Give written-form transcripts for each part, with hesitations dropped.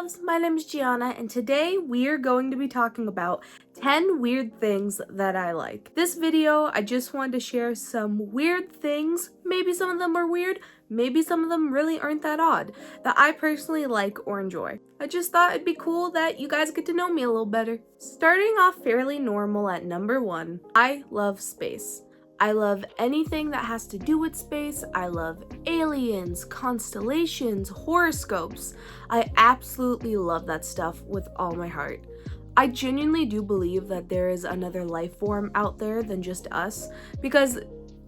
loves, my name is Gianna, and today we are going to be talking about 10 weird things that I like. This video, I just wanted to share some weird things, maybe some of them are weird, maybe some of them really aren't that odd, that I personally like or enjoy. I just thought it'd be cool that you guys get to know me a little better. Starting off fairly normal at number 1, I love space. I love anything that has to do with space. I love aliens, constellations, horoscopes. I absolutely love that stuff with all my heart. I genuinely do believe that there is another life form out there than just us, because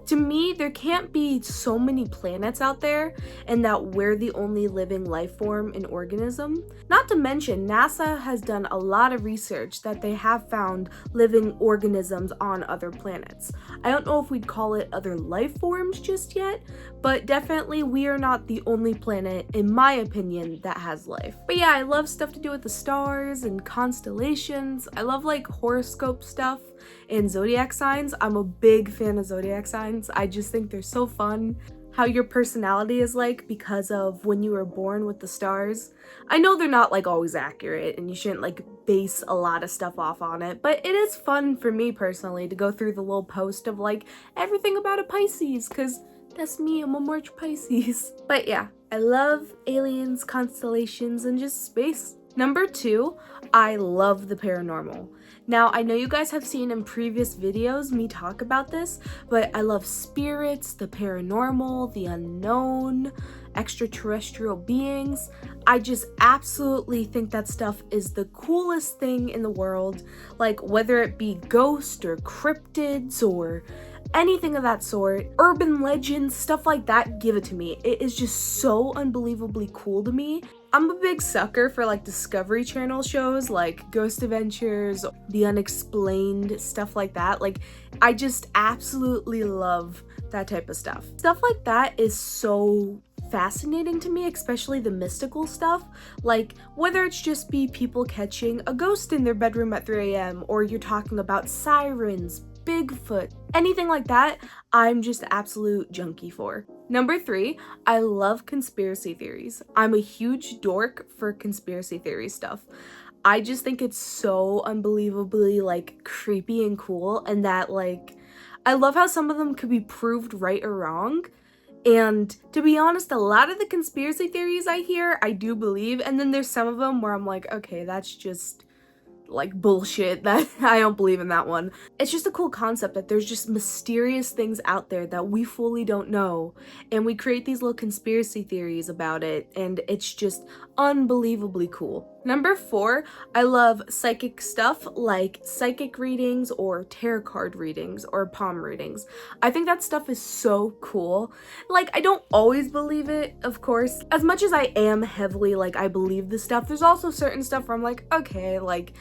to me, there can't be so many planets out there and that we're the only living life form and organism. Not to mention, NASA has done a lot of research that they have found living organisms on other planets. I don't know if we'd call it other life forms just yet, but definitely we are not the only planet, in my opinion, that has life. But yeah, I love stuff to do with the stars and constellations. I love like horoscope stuff and zodiac signs. I'm a big fan of zodiac signs. I just think they're so fun. How your personality is like because of when you were born with the stars. I know they're not like always accurate and you shouldn't like base a lot of stuff off on it, but it is fun for me personally to go through the little post of like everything about a Pisces, because that's me, I'm a March Pisces. But yeah, I love aliens, constellations, and just space. Number 2, I love the paranormal. Now, I know you guys have seen in previous videos me talk about this, but I love spirits, the paranormal, the unknown, extraterrestrial beings. I just absolutely think that stuff is the coolest thing in the world. Like, whether it be ghosts or cryptids or anything of that sort, urban legends, stuff like that, give it to me. It is just so unbelievably cool to me. I'm a big sucker for like Discovery Channel shows like Ghost Adventures, The Unexplained, stuff like that. Like, I just absolutely love that type of stuff. Stuff like that is so fascinating to me, especially the mystical stuff. Like, whether it's just be people catching a ghost in their bedroom at 3 a.m. or you're talking about sirens, Bigfoot, anything like that, I'm just absolute junkie for. Number 3, I love conspiracy theories. I'm a huge dork for conspiracy theory stuff. I just think it's so unbelievably like creepy and cool, and that like I love how some of them could be proved right or wrong. And to be honest, a lot of the conspiracy theories I hear, I do believe, and then there's some of them where I'm like, okay, that's just like bullshit, that I don't believe in that one. It's just a cool concept that there's just mysterious things out there that we fully don't know, and we create these little conspiracy theories about it, and it's just unbelievably cool. Number 4, I love psychic stuff like psychic readings or tarot card readings or palm readings. I think that stuff is so cool. Like, I don't always believe it, of course. As much as I am heavily like I believe this stuff, there's also certain stuff where I'm like, okay, like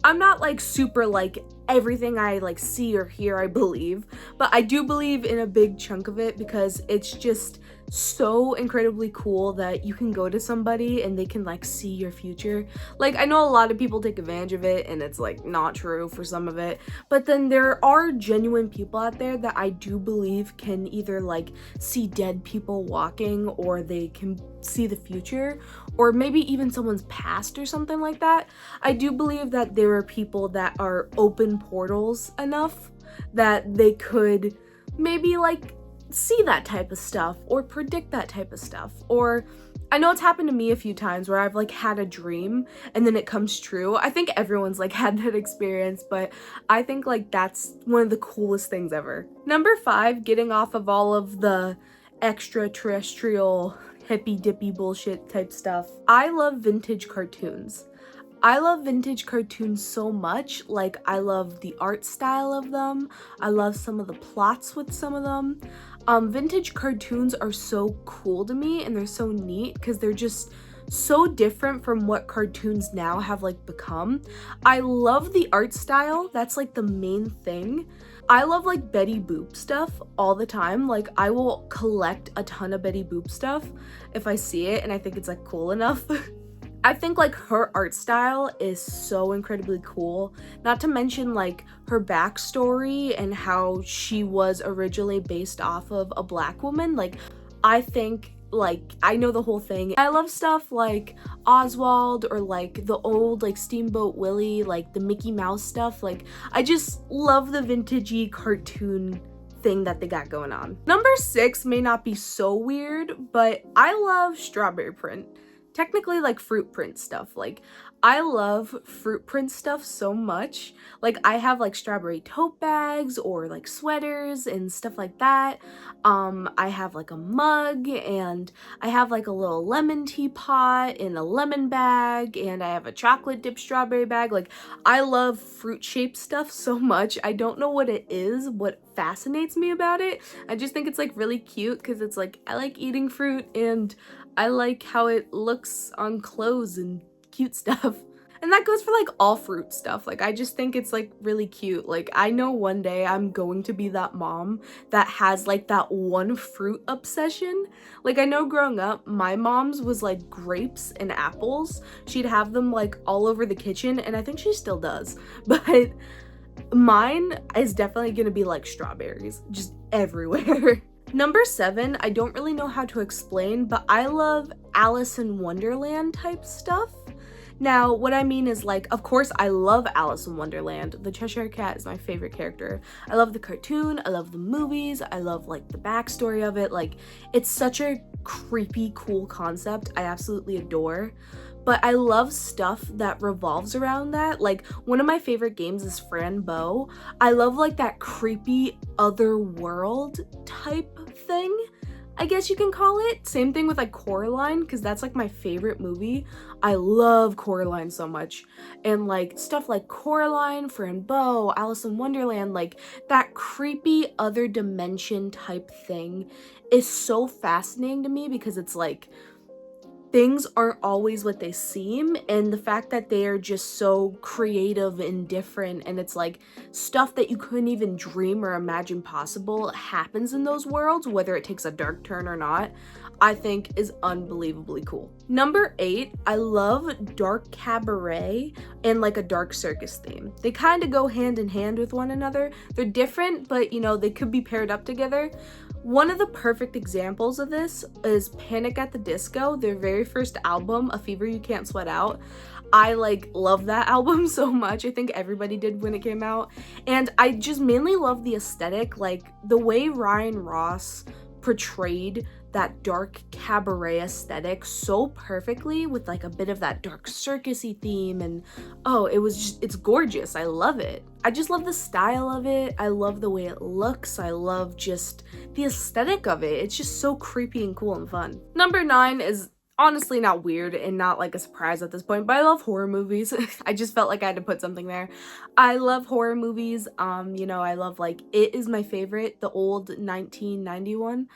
I'm not like super like everything I like see or hear I believe, but I do believe in a big chunk of it because it's just so incredibly cool that you can go to somebody and they can like see your future. Like, I know a lot of people take advantage of it and it's like not true for some of it, but then there are genuine people out there that I do believe can either like see dead people walking, or they can see the future, or maybe even someone's past or something like that. I do believe that there are people that are open portals enough that they could maybe like see that type of stuff or predict that type of stuff. Or I know it's happened to me a few times where I've like had a dream and then it comes true. I think everyone's like had that experience, but I think like that's one of the coolest things ever. Number 5, getting off of all of the extraterrestrial hippy dippy bullshit type stuff, I love vintage cartoons. I love vintage cartoons so much. Like, I love the art style of them. I love some of the plots with some of them. Vintage cartoons are so cool to me, and they're so neat because they're just so different from what cartoons now have like become. I love the art style. That's like the main thing. I love like Betty Boop stuff all the time. Like, I will collect a ton of Betty Boop stuff if I see it and I think it's like cool enough. I think like her art style is so incredibly cool. Not to mention like her backstory and how she was originally based off of a black woman. Like, I think like, I know the whole thing. I love stuff like Oswald or like the old like Steamboat Willie, like the Mickey Mouse stuff. Like, I just love the vintagey cartoon thing that they got going on. Number 6 may not be so weird, but I love strawberry print. Technically like fruit print stuff. Like, I love fruit print stuff so much. Like, I have like strawberry tote bags or like sweaters and stuff like that. I have like a mug, and I have like a little lemon teapot and a lemon bag, and I have a chocolate dipped strawberry bag. Like, I love fruit shaped stuff so much. I don't know what it is, what fascinates me about it. I just think it's like really cute because it's like, I like eating fruit and I like how it looks on clothes and cute stuff. And that goes for like all fruit stuff. Like, I just think it's like really cute. Like, I know one day I'm going to be that mom that has like that one fruit obsession. Like, I know growing up, my mom's was like grapes and apples. She'd have them like all over the kitchen, and I think she still does. But mine is definitely gonna be like strawberries, just everywhere. Number 7, I don't really know how to explain, but I love Alice in Wonderland type stuff. Now, what I mean is, like, of course, I love Alice in Wonderland. The Cheshire Cat is my favorite character. I love the cartoon, I love the movies, I love, like, the backstory of it. Like, it's such a creepy, cool concept I absolutely adore. But I love stuff that revolves around that. Like, one of my favorite games is Fran Bow. I love, like, that creepy other world type thing, I guess you can call it. Same thing with like Coraline, because that's like my favorite movie. I love Coraline so much. And like stuff like Coraline, Fran Bow, Alice in Wonderland, like that creepy other dimension type thing is so fascinating to me, because it's like things aren't always what they seem, and the fact that they are just so creative and different, and it's like stuff that you couldn't even dream or imagine possible happens in those worlds, whether it takes a dark turn or not, I think is unbelievably cool. Number 8, I love dark cabaret and like a dark circus theme. They kind of go hand in hand with one another. They're different, but you know, they could be paired up together. One of the perfect examples of this is Panic at the Disco, their very first album, A Fever You Can't Sweat Out. I like love that album so much. I think everybody did when it came out. And I just mainly love the aesthetic, like the way Ryan Ross portrayed that dark cabaret aesthetic so perfectly, with like a bit of that dark circusy theme, and oh, it's gorgeous. I love it. I just love the style of it. I love the way it looks. I love just the aesthetic of it. It's just so creepy and cool and fun. Number 9 is honestly not weird and not like a surprise at this point, but I love horror movies. I just felt like I had to put something there. I love horror movies. You know, I love like It is my favorite, the old 1991.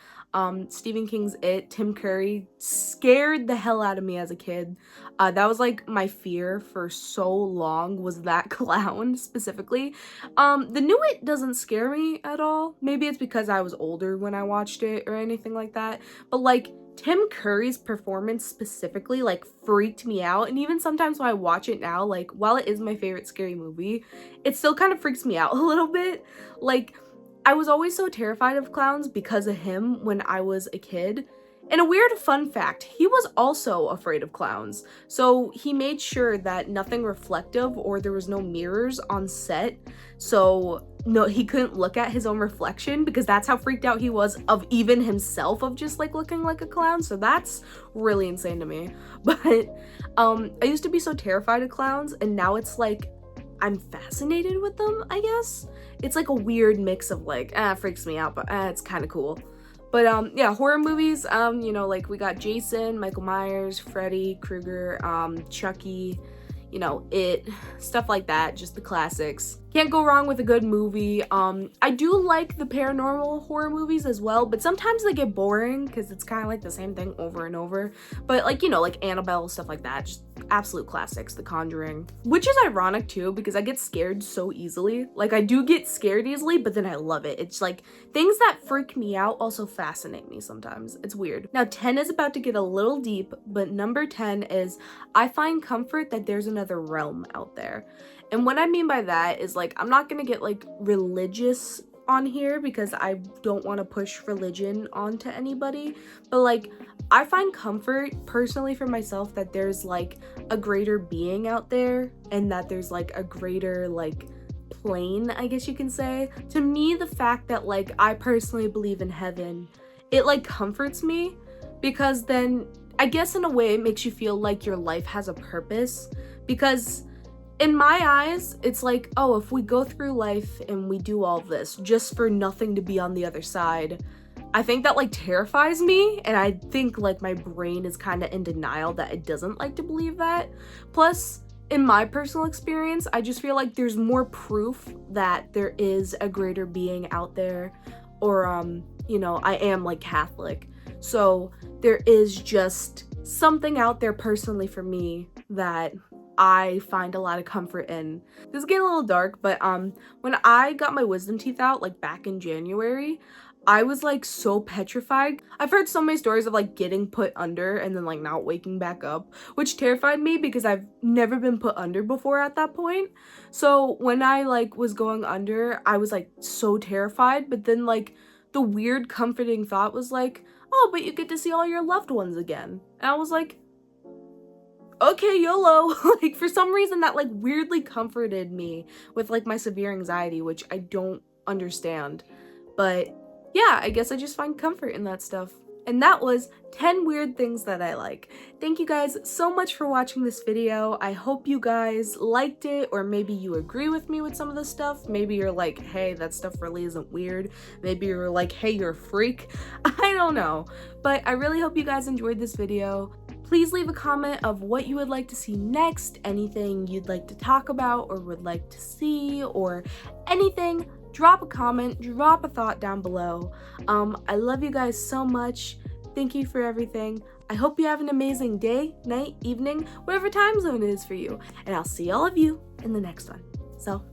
Stephen King's It. Tim Curry scared the hell out of me as a kid. That was like my fear for so long, was that clown specifically. The new It doesn't scare me at all. Maybe it's because I was older when I watched it or anything like that, but like Tim Curry's performance specifically like freaked me out, and even sometimes when I watch it now, like while it is my favorite scary movie, it still kind of freaks me out a little bit. Like, I was always so terrified of clowns because of him when I was a kid. And a weird fun fact, he was also afraid of clowns. So he made sure that nothing reflective or there was no mirrors on set. So no, he couldn't look at his own reflection, because that's how freaked out he was of even himself, of just like looking like a clown. So that's really insane to me. But I used to be so terrified of clowns, and now it's like I'm fascinated with them, I guess. It's like a weird mix of like, it freaks me out, but it's kind of cool. But yeah, horror movies, you know, like we got Jason, Michael Myers, Freddy Krueger, Chucky, you know, It, stuff like that, just the classics. Can't go wrong with a good movie. I do like the paranormal horror movies as well, but sometimes they get boring because it's kind of like the same thing over and over. But like, you know, like Annabelle, stuff like that, just absolute classics. The Conjuring, which is ironic too, because I get scared so easily. Like, I do get scared easily, but then I love it. It's like things that freak me out also fascinate me sometimes. It's weird. Now 10 is about to get a little deep, but number 10 is I find comfort that there's another realm out there. And what I mean by that is like, I'm not gonna get like religious on here because I don't want to push religion onto anybody, but like I find comfort personally for myself that there's like a greater being out there and that there's like a greater like plane, I guess you can say. To me, the fact that like I personally believe in heaven, it like comforts me because then I guess in a way it makes you feel like your life has a purpose, because in my eyes, it's like, oh, if we go through life and we do all this just for nothing to be on the other side, I think that like terrifies me, and I think like my brain is kind of in denial that it doesn't like to believe that. Plus, in my personal experience, I just feel like there's more proof that there is a greater being out there, or you know, I am like Catholic. So there is just something out there personally for me that I find a lot of comfort in. This is getting a little dark, but when I got my wisdom teeth out like back in January, I was like so petrified. I've heard so many stories of like getting put under and then like not waking back up, which terrified me because I've never been put under before at that point. So when I like was going under, I was like so terrified, but then like the weird comforting thought was like, oh, but you get to see all your loved ones again. And I was like, okay, YOLO. Like for some reason that like weirdly comforted me with like my severe anxiety, which I don't understand. But yeah, I guess I just find comfort in that stuff. And that was 10 weird things that I like. Thank you guys so much for watching this video. I hope you guys liked it, or maybe you agree with me with some of the stuff. Maybe you're like, hey, that stuff really isn't weird. Maybe you're like, hey, you're a freak. I don't know. But I really hope you guys enjoyed this video. Please leave a comment of what you would like to see next, anything you'd like to talk about or would like to see, or anything. Drop a comment, drop a thought down below. I love you guys so much. Thank you for everything. I hope you have an amazing day, night, evening, whatever time zone it is for you. And I'll see all of you in the next one. So